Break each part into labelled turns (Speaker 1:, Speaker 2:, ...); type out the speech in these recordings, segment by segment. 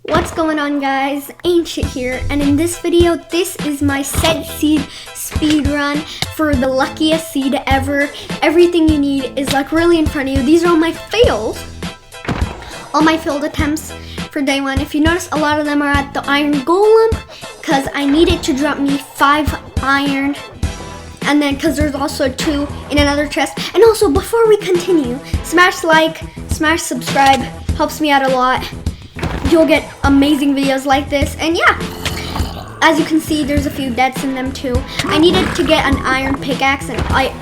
Speaker 1: What's going on, guys? Ancient here, and in this video, this is my set seed speed run for the luckiest seed ever. Everything you need is like really in front of you. These are all my fails, all my failed attempts for day one. If you notice, a lot of them are at the iron golem because I needed to drop me 5 iron, and then because there's also 2 in another chest. And also, before we continue, smash like, smash subscribe, helps me out a lot. You'll get amazing videos like this. And yeah, as you can see, there's a few deaths in them too. I needed to get an iron pickaxe, and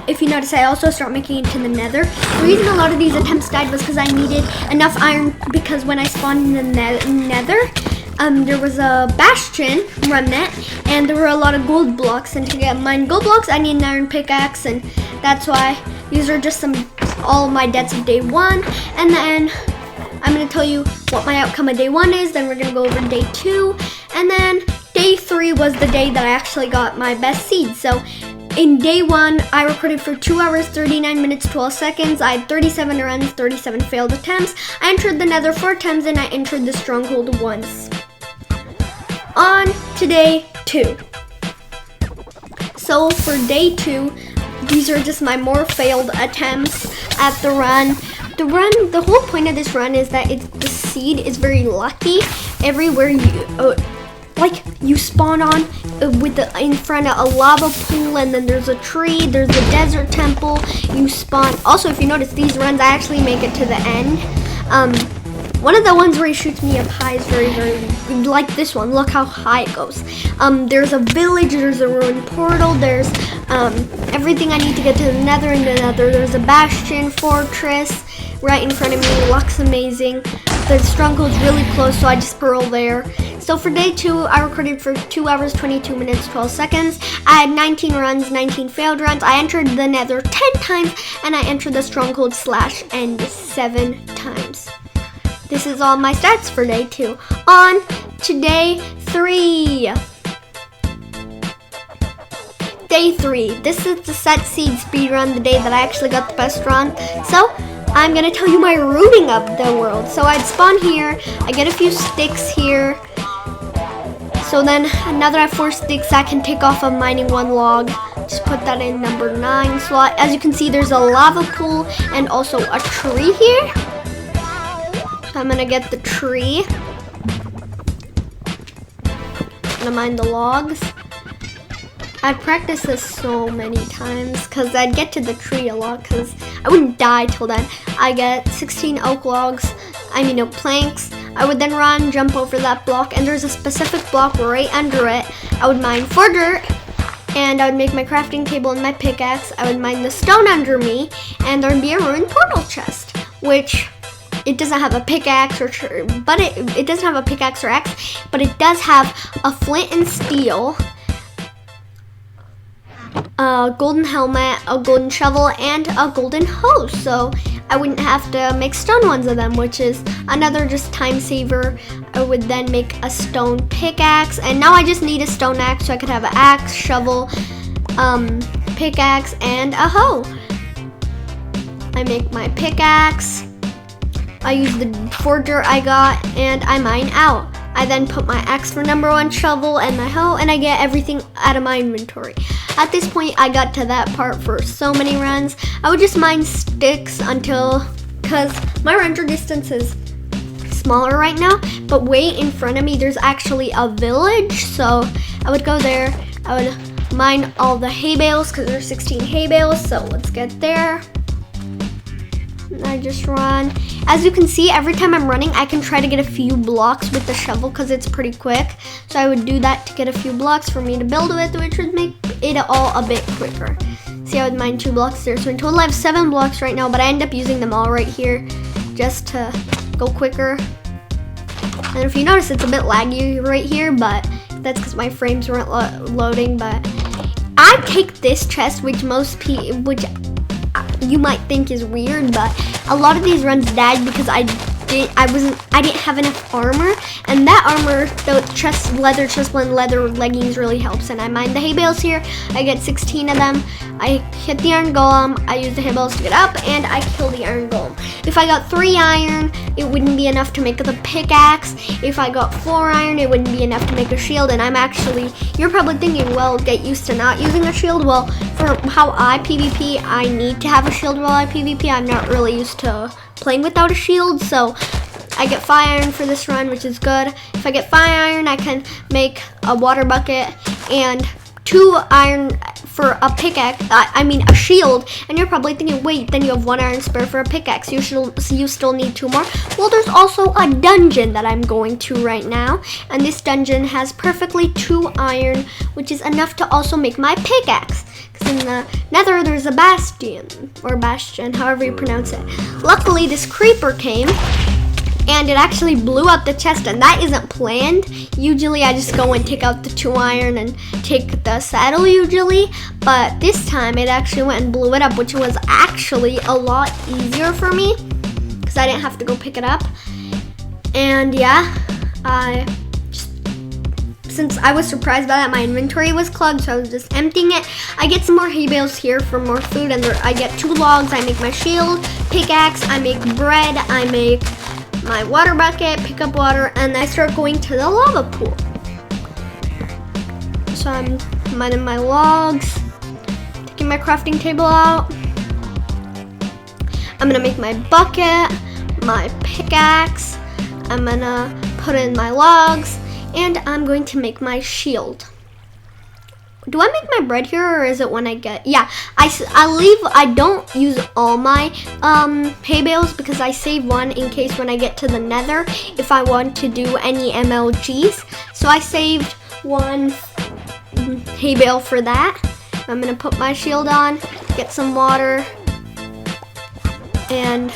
Speaker 1: if you notice, I also start making it to the nether. The reason a lot of these attempts died was because I needed enough iron, because when I spawned in the nether, there was a bastion remnant, and there were a lot of gold blocks, and to get mine gold blocks, I need an iron pickaxe, and that's why these are just all my deaths of day 1. And then I'm going to tell you what my outcome of day 1 is, then we're going to go over day 2, and then day 3 was the day that I actually got my best seed. So in day 1, I recorded for 2 hours, 39 minutes, 12 seconds. I had 37 runs, 37 failed attempts. I entered the nether 4 times, and I entered the stronghold once. On to day 2. So for day 2, these are just my more failed attempts at the run. The whole point of this run is that the seed is very lucky. Everywhere you spawn on in front of a lava pool, and then there's a tree, there's a desert temple. You spawn. Also, if you notice, these runs I actually make it to the end. One of the ones where he shoots me up high is very, very good, like this one. Look how high it goes. There's a village, there's a ruined portal, there's everything I need to get to the nether and the nether. There's a bastion, fortress right in front of me. Looks amazing. The stronghold's really close, so I just pearl there. So for day 2, I recorded for 2 hours, 22 minutes, 12 seconds. I had 19 runs, 19 failed runs. I entered the nether 10 times, and I entered the stronghold / end 7 times. This is all my stats for day 2. On to day 3. Day 3. This is the set seed speed run, the day that I actually got the best run. So I'm gonna tell you my routing of the world. So I'd spawn here, I get a few sticks here. So then now that I have 4 sticks, I can take off of mining 1 log. Just put that in number 9 slot. As you can see, there's a lava pool and also a tree here. So I'm gonna get the tree. I'm gonna mine the logs. I've practiced this so many times because I'd get to the tree a lot because I wouldn't die till then. I get 16 oak logs, planks. I would then run, jump over that block, and there's a specific block right under it. I would mine for dirt, and I would make my crafting table and my pickaxe. I would mine the stone under me, and there would be a ruined portal chest, which it doesn't have a pickaxe it doesn't have a pickaxe or axe, but it does have a flint and steel, a golden helmet, a golden shovel, and a golden hose. So I wouldn't have to make stone ones of them, which is another just time saver. I would then make a stone pickaxe, and now I just need a stone axe, so I could have an axe, shovel, pickaxe, and a hoe. I make my pickaxe. I use the 4 dirt I got, and I mine out. I then put my axe for number 1, shovel, and my hoe, and I get everything out of my inventory. At this point, I got to that part for so many runs. I would just mine sticks because my render distance is smaller right now, but way in front of me, there's actually a village. So I would go there. I would mine all the hay bales because there's 16 hay bales. So let's get there. And I just run. As you can see, every time I'm running, I can try to get a few blocks with the shovel because it's pretty quick. So I would do that to get a few blocks for me to build with, which would make it all a bit quicker. See, I would mine 2 blocks there. So in total, I have 7 blocks right now, but I end up using them all right here just to go quicker. And if you notice, it's a bit laggy right here, but that's because my frames weren't loading. But I take this chest, which you might think is weird, but a lot of these runs died because I I didn't have enough armor, and that armor, the leather chest and leather leggings really helps. And I mine the hay bales here. I get 16 of them. I hit the iron golem. I use the hay bales to get up, and I kill the iron golem. If I got 3 iron, it wouldn't be enough to make the pickaxe. If I got 4 iron, it wouldn't be enough to make a shield. And you're probably thinking, well, get used to not using a shield. Well, for how I PvP, I need to have a shield while I PvP. I'm not really used to playing without a shield, so I get 5 iron for this run, which is good. If I get 5 iron, I can make a water bucket and 2 iron for a pickaxe, a shield. And you're probably thinking, wait, then you have 1 iron spare for a pickaxe. You still need 2 more. Well, there's also a dungeon that I'm going to right now, and this dungeon has perfectly 2 iron, which is enough to also make my pickaxe. Because in the nether, there's a bastion, however you pronounce it. Luckily, this creeper came, and it actually blew up the chest, and that isn't planned. Usually I just go and take out the 2 iron and take the saddle usually, but this time it actually went and blew it up, which was actually a lot easier for me because I didn't have to go pick it up. And yeah, since I was surprised by that, my inventory was clogged, so I was just emptying it. I get some more hay bales here for more food, and I get 2 logs. I make my shield, pickaxe, I make bread, I make my water bucket, pick up water, and I start going to the lava pool. So I'm mining my logs, taking my crafting table out. I'm gonna make my bucket, my pickaxe, I'm gonna put in my logs, and I'm going to make my shield. Do I make my bread here, or is it when I get? Yeah, I don't use all my hay bales because I save 1 in case when I get to the nether if I want to do any MLGs. So I saved 1 hay bale for that. I'm gonna put my shield on, get some water, and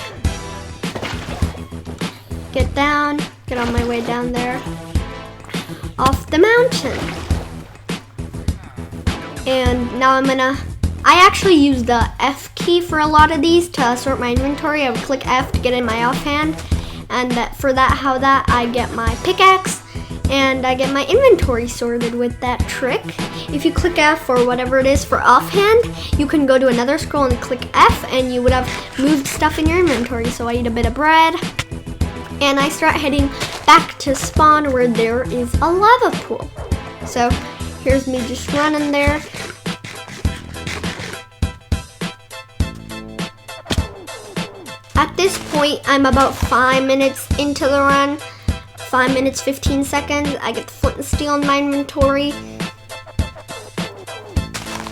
Speaker 1: get on my way down there off the mountain. And now I actually use the F key for a lot of these to sort my inventory. I would click F to get in my offhand, and how I get my pickaxe and I get my inventory sorted with that trick. If you click F or whatever it is for offhand, you can go to another scroll and click F, and you would have moved stuff in your inventory. So I eat a bit of bread, and I start heading back to spawn where there is a lava pool. So here's me just running there. At this point, I'm about 5 minutes into the run. 5 minutes, 15 seconds. I get the flint and steel in my inventory.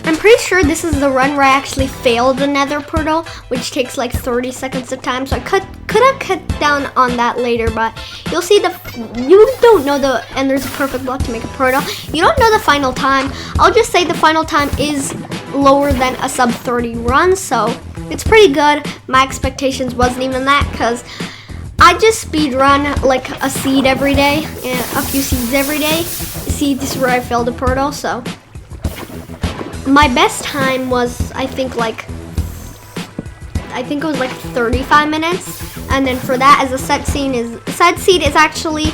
Speaker 1: I'm pretty sure this is the run where I actually failed the nether portal, which takes like 30 seconds of time. So I could have cut down on that later, but you'll see you don't know and there's a perfect block to make a portal. You don't know the final time. I'll just say the final time is lower than a sub 30 run, so it's pretty good. My expectations wasn't even that, because I just speed run like a seed every day, and a few seeds every day. See, this is where I failed a portal, so my best time was I think it was like 35 minutes, and then for that, as a set seed is actually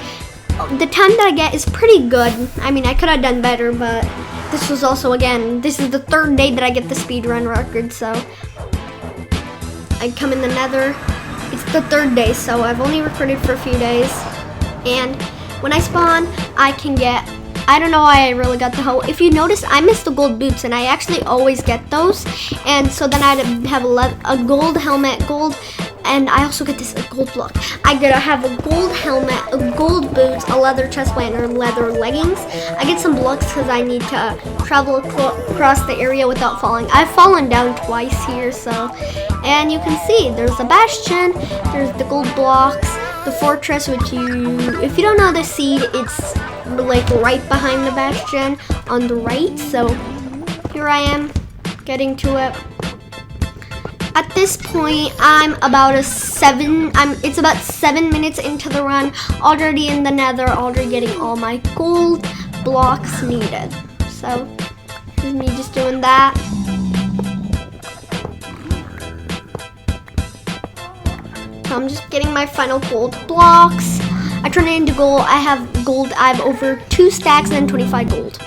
Speaker 1: the time that I get is pretty good. I mean, I could have done better, but this was also, again, this is the 3rd day that I get the speed run record, so I come in the nether. It's the 3rd day, so I've only recorded for a few days, and when I spawn, I can get, I don't know why I really got the hoe. If you notice, I missed the gold boots, and I actually always get those. And so then I'd have a gold helmet, and I also get this gold block. I gotta have a gold helmet, a gold boots, a leather chestplate, or leather leggings. I get some blocks because I need to travel across the area without falling. I've fallen down twice here, so. And you can see, there's a bastion, there's the gold blocks, the fortress, which if you don't know the seed, it's like right behind the bastion on the right. So here I am getting to it. At this point, it's about 7 minutes into the run, already in the nether, already getting all my gold blocks needed. So here's me just doing that. So I'm just getting my final gold blocks. I turn it into gold. I have gold. I have over 2 stacks and 25 gold.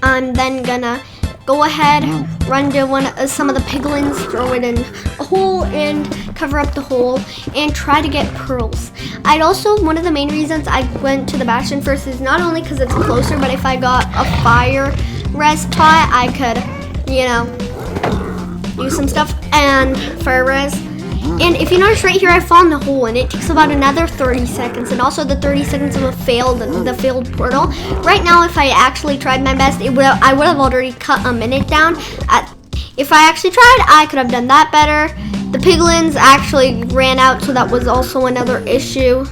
Speaker 1: I'm then gonna go ahead, run to some of the piglins, throw it in a hole and cover up the hole and try to get pearls. I'd also, one of the main reasons I went to the bastion first is not only because it's closer, but if I got a fire res pot, I could, you know, use some stuff and fire res. And if you notice right here, I fall in the hole and it takes about another 30 seconds. And also the 30 seconds of the failed portal. Right now, if I actually tried my best, I would have already cut a minute down. If I actually tried, I could have done that better. The piglins actually ran out, so that was also another issue.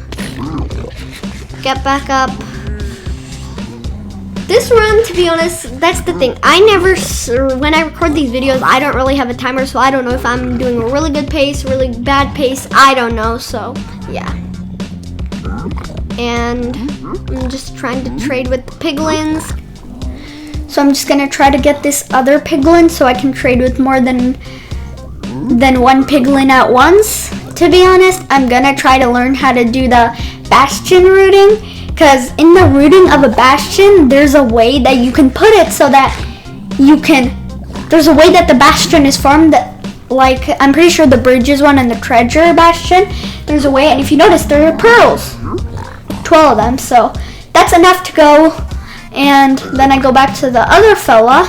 Speaker 1: Get back up. This run, to be honest, that's the thing. When I record these videos, I don't really have a timer, so I don't know if I'm doing a really good pace, really bad pace. I don't know, so yeah. And I'm just trying to trade with the piglins. So I'm just gonna try to get this other piglin so I can trade with more than one piglin at once. To be honest, I'm gonna try to learn how to do the bastion rooting. Because in the rooting of a bastion, there's a way that you can put it so that there's a way that the bastion is formed that, like, I'm pretty sure the bridges one and the treasure bastion, there's a way, and if you notice, there are pearls. 12 of them, so that's enough to go. And then I go back to the other fella,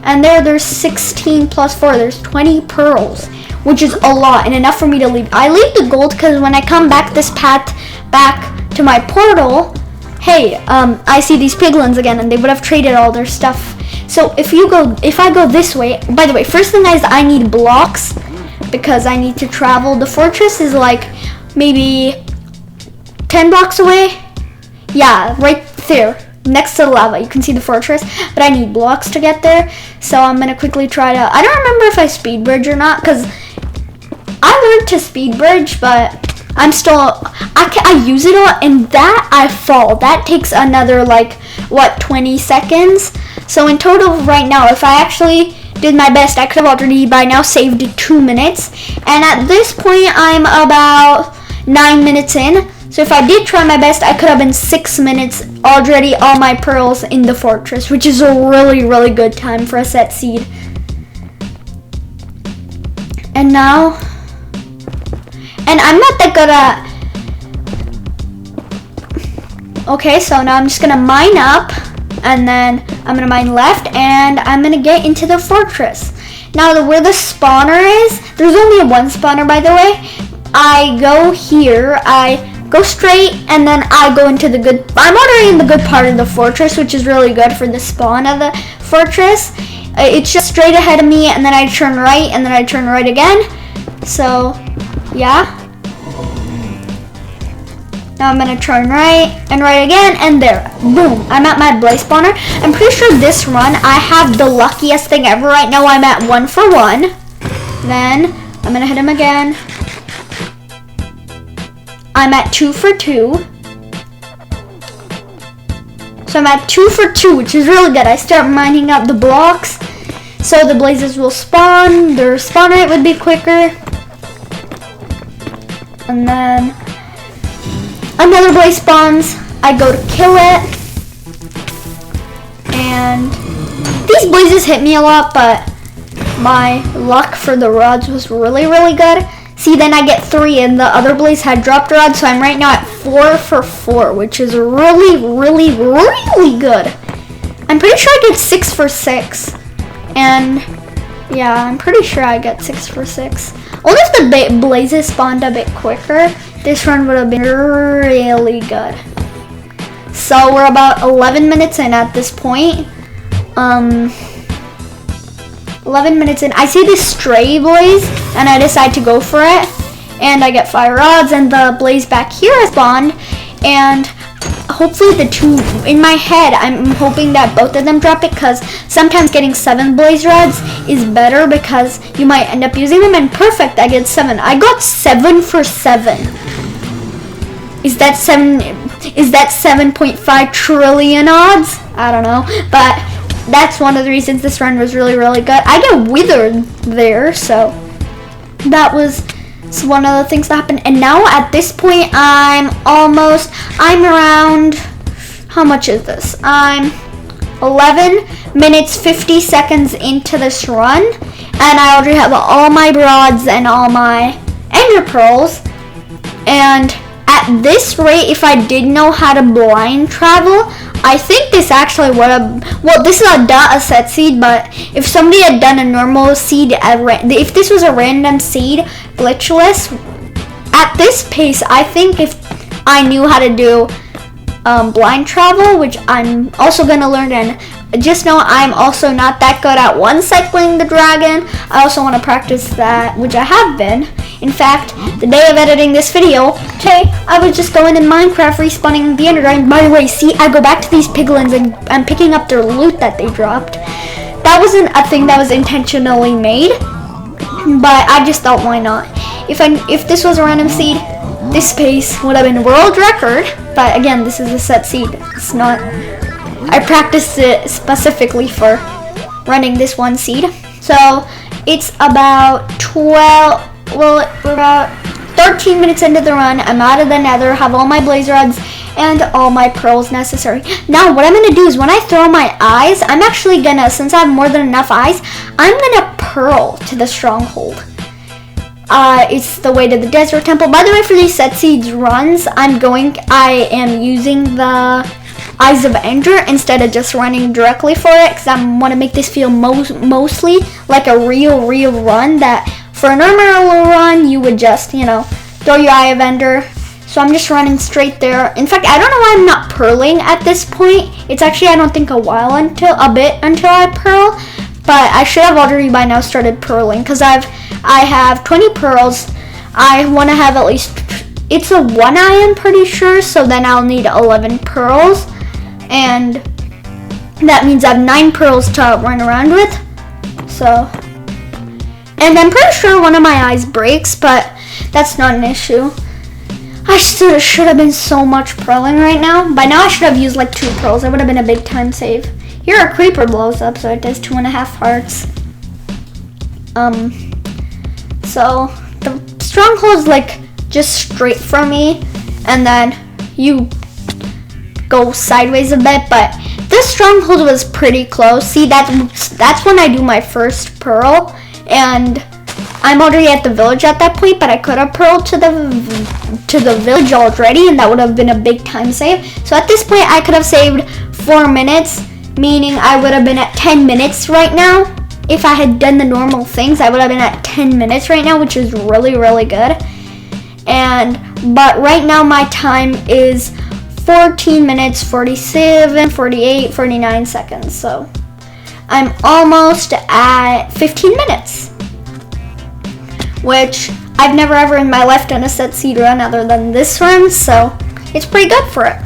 Speaker 1: and there's 16 plus 4, there's 20 pearls, which is a lot, and enough for me to leave. I leave the gold because when I come back this path back to my portal, hey, I see these piglins again, and they would have traded all their stuff. So if I go this way, by the way, first thing is I need blocks because I need to travel. The fortress is like maybe 10 blocks away. Yeah, right there, next to the lava. You can see the fortress, but I need blocks to get there. So I'm gonna quickly try to, I don't remember if I speed bridge or not, because I learned to speed bridge, but I use it a lot, and that I fall. That takes another, like, 20 seconds? So in total right now, if I actually did my best, I could have already by now saved 2 minutes. And at this point, I'm about 9 minutes in. So if I did try my best, I could have been 6 minutes already all my pearls in the fortress, which is a really, really good time for a set seed. And now, and I'm not that good at, okay, so now I'm just gonna mine up, and then I'm gonna mine left, and I'm gonna get into the fortress. Now where the spawner is, there's only one spawner, by the way. I go here, I go straight, and then I go into I'm already in the good part of the fortress, which is really good for the spawn of the fortress. It's just straight ahead of me, and then I turn right, and then I turn right again. So, yeah. Now I'm gonna turn right, and right again, and there. Boom, I'm at my blaze spawner. I'm pretty sure this run, I have the luckiest thing ever. Right now I'm at 1 for 1. Then, I'm gonna hit him again. I'm at 2 for 2. So I'm at 2 for 2, which is really good. I start mining out the blocks, so the blazes will spawn. Their spawn rate would be quicker. And then another blaze spawns. I go to kill it. And these blazes hit me a lot, but my luck for the rods was really, really good. See, then I get 3, and the other blaze had dropped rods, so I'm right now at 4 for 4, which is really, really, really good. I'm pretty sure I get 6 for 6. And yeah, I'm pretty sure I get 6 for 6. Only if the blazes spawned a bit quicker, this run would have been really good. So we're about 11 minutes in at this point. 11 minutes in, I see this stray blaze, and I decide to go for it, and I get fire rods, and the blaze back here has spawned, and hopefully the two, in my head, I'm hoping that both of them drop it, because sometimes getting 7 blaze rods is better, because you might end up using them, and perfect, I get 7. I got 7 for 7. Is that 7.5 trillion odds? I don't know, but that's one of the reasons this run was really, really good. I get withered there, so that was It's one of the things that happened. And now at this point, I'm around, how much is this? I'm 11 minutes 50 seconds into this run, and I already have all my broads and all my ender pearls. And at this rate, if I did know how to blind travel, I think this actually would have, well, this is not a set seed, but if somebody had done a normal seed, if this was a random seed, glitchless, at this pace, I think if I knew how to do blind travel, which I'm also going to learn, and just know I'm also not that good at one cycling the dragon. I also want to practice that, which I have been. In fact, the day of editing this video, today, I was just going in Minecraft respawning the ender dragon. By the way, see, I go back to these piglins and I'm picking up their loot that they dropped. That wasn't a thing that was intentionally made, but I just thought, why not? If this was a random seed, this pace would have been world record. But again, this is a set seed. It's not. I practiced it specifically for running this one seed. So it's about 12. Well, we're about 13 minutes into the run. I'm out of the nether, have all my blaze rods and all my pearls necessary. Now what I'm gonna do is when I throw my eyes, I'm actually gonna, since I have more than enough eyes, I'm gonna pearl to the stronghold. It's the way to the desert temple. By the way, for these set seeds runs, I am using the Eyes of Ender instead of just running directly for it, because I want to make this feel mostly like a real run, that for a normal run you would just, throw your Eye of Ender. So I'm just running straight there. In fact, I don't know why I'm not pearling at this point. It's actually, I don't think, a bit until I pearl, but I should have already by now started pearling, because I have 20 pearls. I want to have at least, it's a 1 eye, I'm pretty sure, so then I'll need 11 pearls, and that means I have 9 pearls to run around with. So, and I'm pretty sure one of my eyes breaks, but that's not an issue. I should have been so much pearling right now. By now I should have used like 2 pearls. That would have been a big time save. Here a creeper blows up, so it does 2.5 hearts. So the stronghold's like just straight from me, and then you go sideways a bit, but this stronghold was pretty close. See, that's when I do my first pearl, and I'm already at the village at that point, but I could have pearled to the village already, and that would have been a big time save. So at this point I could have saved 4 minutes, meaning I would have been at 10 minutes right now. If I had done the normal things, I would have been at 10 minutes right now, which is really good. But right now my time is 14 minutes 47, 48, 49 seconds. So I'm almost at 15 minutes, which I've never ever in my life done a set seed run other than this run, so it's pretty good for it.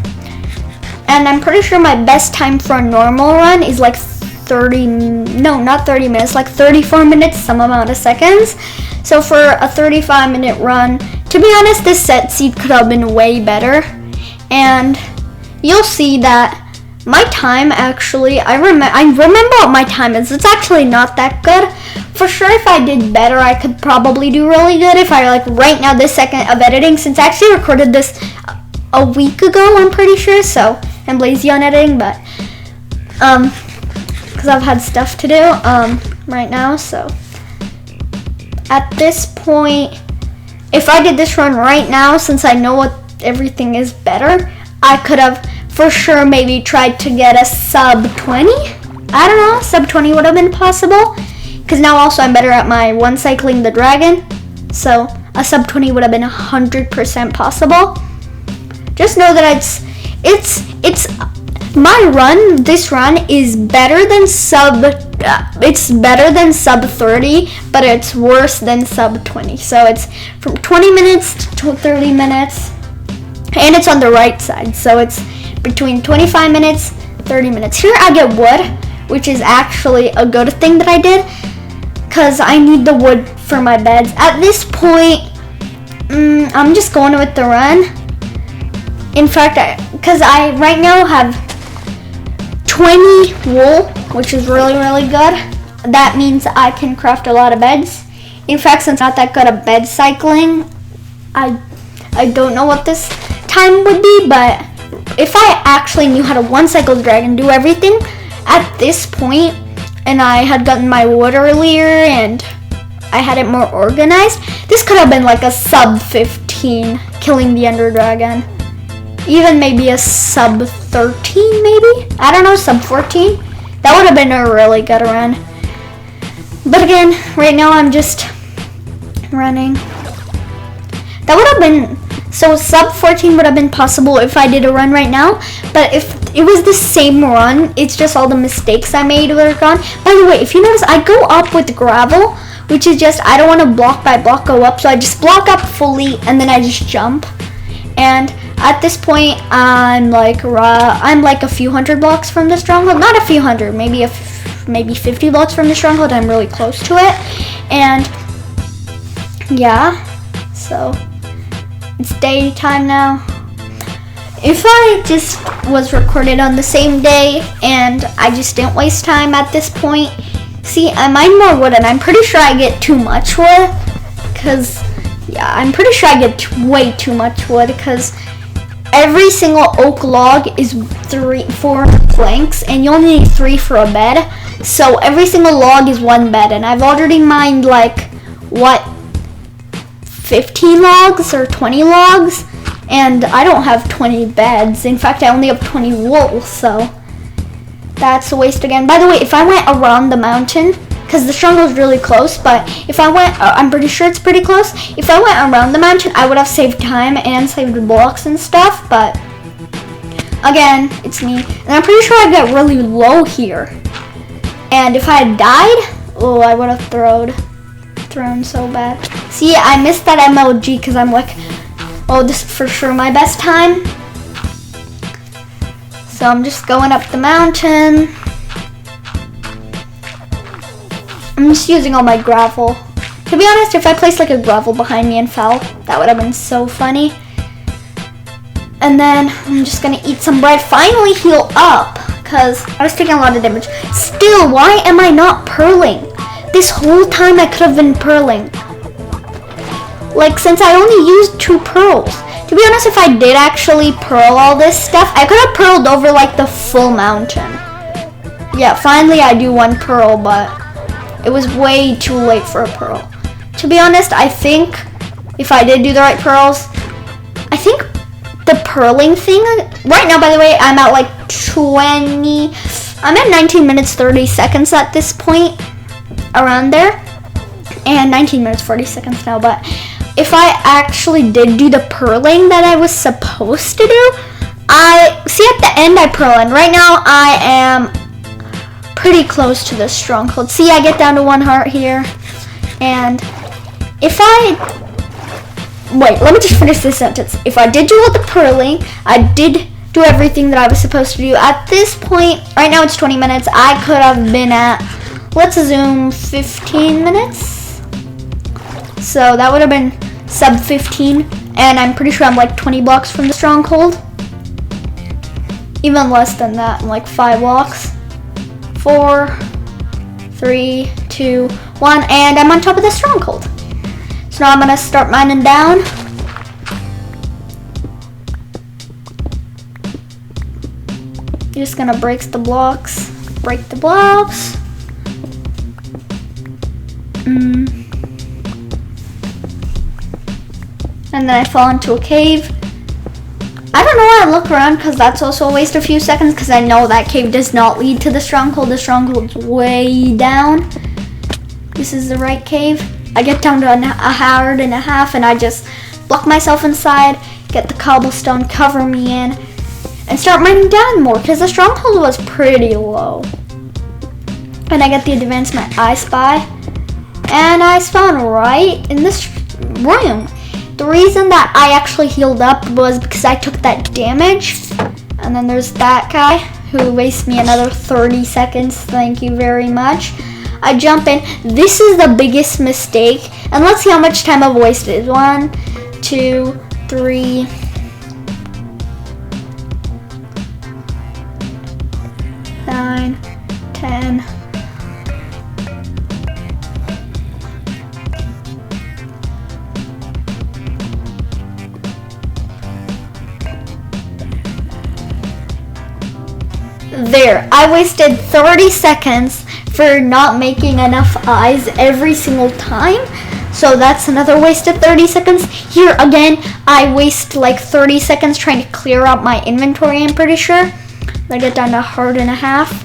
Speaker 1: And I'm pretty sure my best time for a normal run is like 34 minutes, some amount of seconds. So for a 35-minute run, to be honest, this set seed could have been way better. And you'll see that my time actually, I remember what my time is. It's actually not that good. For sure, if I did better, I could probably do really good. If I right now, this second of editing, since I actually recorded this a week ago, I'm pretty sure. So I'm lazy on editing, but because I've had stuff to do right now. So at this point, if I did this run right now, since I know what everything is better, I could have for sure maybe tried to get a sub 20. I don't know, sub 20 would have been possible, because now also I'm better at my one cycling the dragon, so a sub 20 would have been 100% possible. Just know that it's my run, this run is better than sub 30, but it's worse than sub 20. So it's from 20 minutes to 30 minutes, and it's on the right side, so it's between 25 minutes, 30 minutes. Here I get wood, which is actually a good thing that I did, because I need the wood for my beds. At this point, I'm just going with the run. In fact, because I right now have 20 wool, which is really good. That means I can craft a lot of beds. In fact, since I'm not that good at bed cycling, I don't know what this time would be, but if I actually knew how to one cycle the dragon, do everything at this point, and I had gotten my wood earlier and I had it more organized, this could have been like a sub 15 killing the ender dragon. Even maybe a sub 13 maybe? I don't know, sub 14? That would have been a really good run. But again, right now I'm just running. That would have been, so sub 14 would have been possible if I did a run right now, but if it was the same run, it's just all the mistakes I made were gone. By the way, if you notice, I go up with gravel, which is just, I don't want to block by block go up, so I just block up fully and then I just jump. And at this point, I'm like a few hundred blocks from the stronghold. Not a few hundred, maybe 50 blocks from the stronghold. I'm really close to it. And yeah, so it's daytime now. If I just was recorded on the same day and I just didn't waste time at this point, see, I mine more wood and I'm pretty sure I get too much wood, because yeah, I'm pretty sure I get way too much wood, because every single oak log is 4 planks and you only need 3 for a bed. So every single log is 1 bed, and I've already mined like, what, 15 logs or 20 logs, and I don't have 20 beds. In fact, I only have 20 wool, so that's a waste again. By the way, if I went around the mountain, because the stronghold's really close, but if I went, I'm pretty sure it's pretty close. If I went around the mountain, I would have saved time and saved blocks and stuff, but again, it's me. And I'm pretty sure I got really low here. And if I had died, oh, I would have thrown so bad. See, I missed that MLG because I'm like, oh, this is for sure my best time. So I'm just going up the mountain. I'm just using all my gravel. To be honest, if I placed like a gravel behind me and fell, that would have been so funny. And then I'm just gonna eat some bread, finally heal up, because I was taking a lot of damage. Still, why am I not purling? This whole time I could have been purling. Like, since I only used 2 pearls. To be honest, if I did actually pearl all this stuff, I could have pearled over like the full mountain. Yeah, finally I do 1 pearl, but it was way too late for a pearl. To be honest, I think if I did do the right pearls, I think the purling thing, right now, by the way, I'm at like I'm at 19 minutes 30 seconds at this point, around there, and 19 minutes 40 seconds now. But if I actually did do the purling that I was supposed to do, I see at the end I pearl, and right now I am pretty close to the stronghold. See, I get down to 1 heart here, and if wait, let me just finish this sentence. If I did do all the purling, I did do everything that I was supposed to do. At this point, right now it's 20 minutes, I could have been at, let's assume 15 minutes. So that would have been sub 15, and I'm pretty sure I'm like 20 blocks from the stronghold. Even less than that, I'm like 5 blocks. 4, 3, 2, 1, and I'm on top of the stronghold. So now I'm gonna start mining down. Just gonna break the blocks. And then I fall into a cave. I don't know why I look around, because that's also a waste of a few seconds, because I know that cave does not lead to the stronghold. The stronghold's way down. This is the right cave. I get down to a heart and a half, and I just block myself inside, get the cobblestone, cover me in, and start mining down more, because the stronghold was pretty low. And I get the advancement I Spy, and I spawn right in this room. The reason that I actually healed up was because I took that damage. And then there's that guy who wastes me another 30 seconds. Thank you very much. I jump in. This is the biggest mistake. And let's see how much time I've wasted. 1, 2, 3. 9, 10. there. I wasted 30 seconds for not making enough eyes every single time. So that's another waste of 30 seconds. Here again, I waste like 30 seconds trying to clear out my inventory, I'm pretty sure. I get down to heart and a half.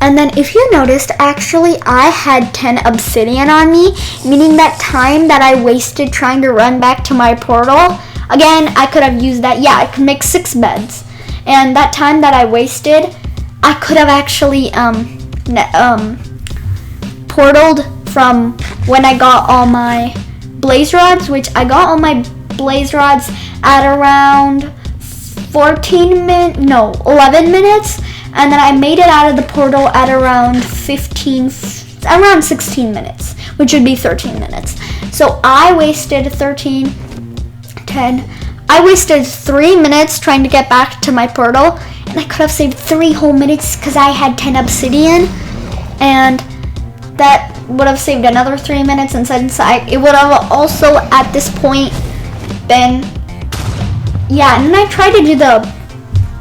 Speaker 1: And then if you noticed, actually I had 10 obsidian on me, meaning that time that I wasted trying to run back to my portal, again, I could have used that. Yeah, I could make 6 beds. And that time that I wasted, I could have actually portaled from when I got all my blaze rods, which I got all my blaze rods at around 11 minutes. And then I made it out of the portal at around 16 minutes, which would be 13 minutes. So I wasted I wasted 3 minutes trying to get back to my portal, and I could have saved 3 whole minutes because I had 10 obsidian, and that would have saved another 3 minutes, and since it would have also at this point been, yeah, and then I tried to do the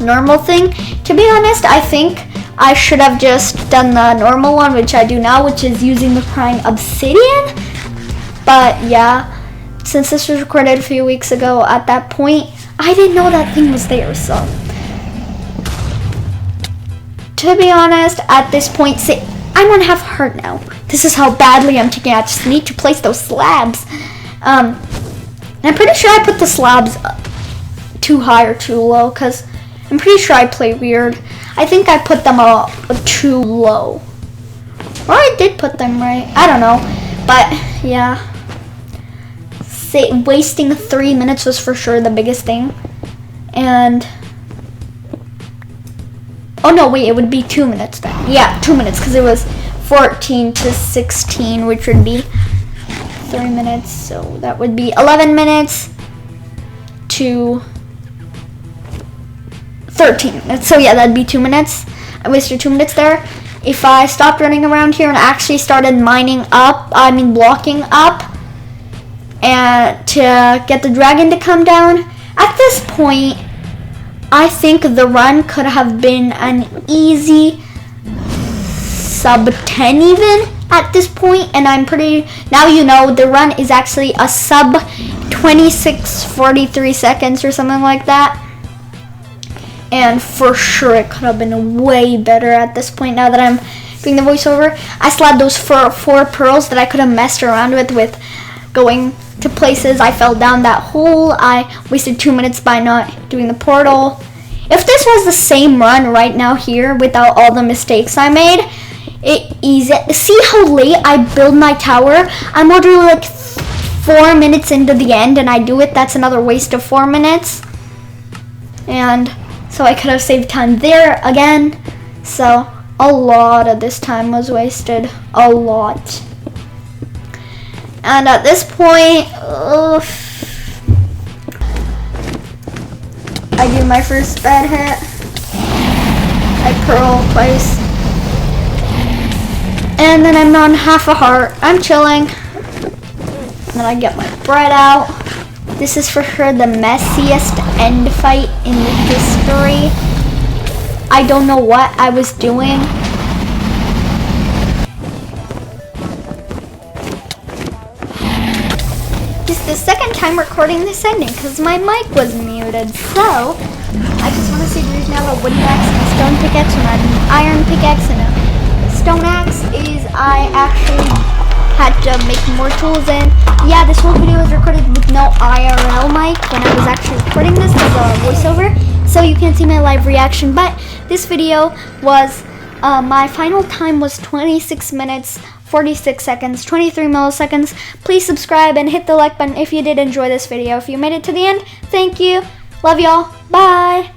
Speaker 1: normal thing. To be honest, I think I should have just done the normal one, which I do now, which is using the crying obsidian. But yeah, since this was recorded a few weeks ago, at that point, I didn't know that thing was there, so. To be honest, at this point, I'm on half heart now. This is how badly I'm taking it. I just need to place those slabs. I'm pretty sure I put the slabs too high or too low, because I'm pretty sure I play weird. I think I put them too low. Or I did put them right. I don't know. But, yeah. Wasting 3 minutes was for sure the biggest thing. And... oh, no, wait. It would be 2 minutes then. Yeah, 2 minutes. Because it was 14 to 16, which would be 3 minutes. So that would be 11 minutes to 13 minutes. So yeah, that'd be 2 minutes. I wasted 2 minutes there. If I stopped running around here and actually started blocking up, and to get the dragon to come down, at this point, I think the run could have been an easy sub 10 even at this point, and now you know the run is actually a sub 26:43 seconds or something like that. And for sure it could have been way better at this point now that I'm doing the voiceover. I still had those four pearls that I could have messed around with going to places. I fell down that hole. I wasted 2 minutes by not doing the portal. If this was the same run right now here without all the mistakes I made, see how late I build my tower? I'm already like 4 minutes into the end and I do it. That's another waste of 4 minutes. And so I could have saved time there again. So a lot of this time was wasted. A lot. And at this point, I do my first bed hit. I pearl twice. And then I'm on half a heart. I'm chilling. And then I get my bread out. This is for sure the messiest end fight in the history. I don't know what I was doing. This is the second time recording this ending because my mic was muted. So, I just want to say there's now a wooden axe and a stone pickaxe and an iron pickaxe and a stone axe is I actually had to make more tools in. Yeah, this whole video was recorded with no IRL mic when I was actually recording this as a voiceover, so you can't see my live reaction, but this video was, my final time was 26 minutes, 46 seconds, 23 milliseconds. Please subscribe and hit the like button if you did enjoy this video. If you made it to the end, thank you. Love y'all. Bye.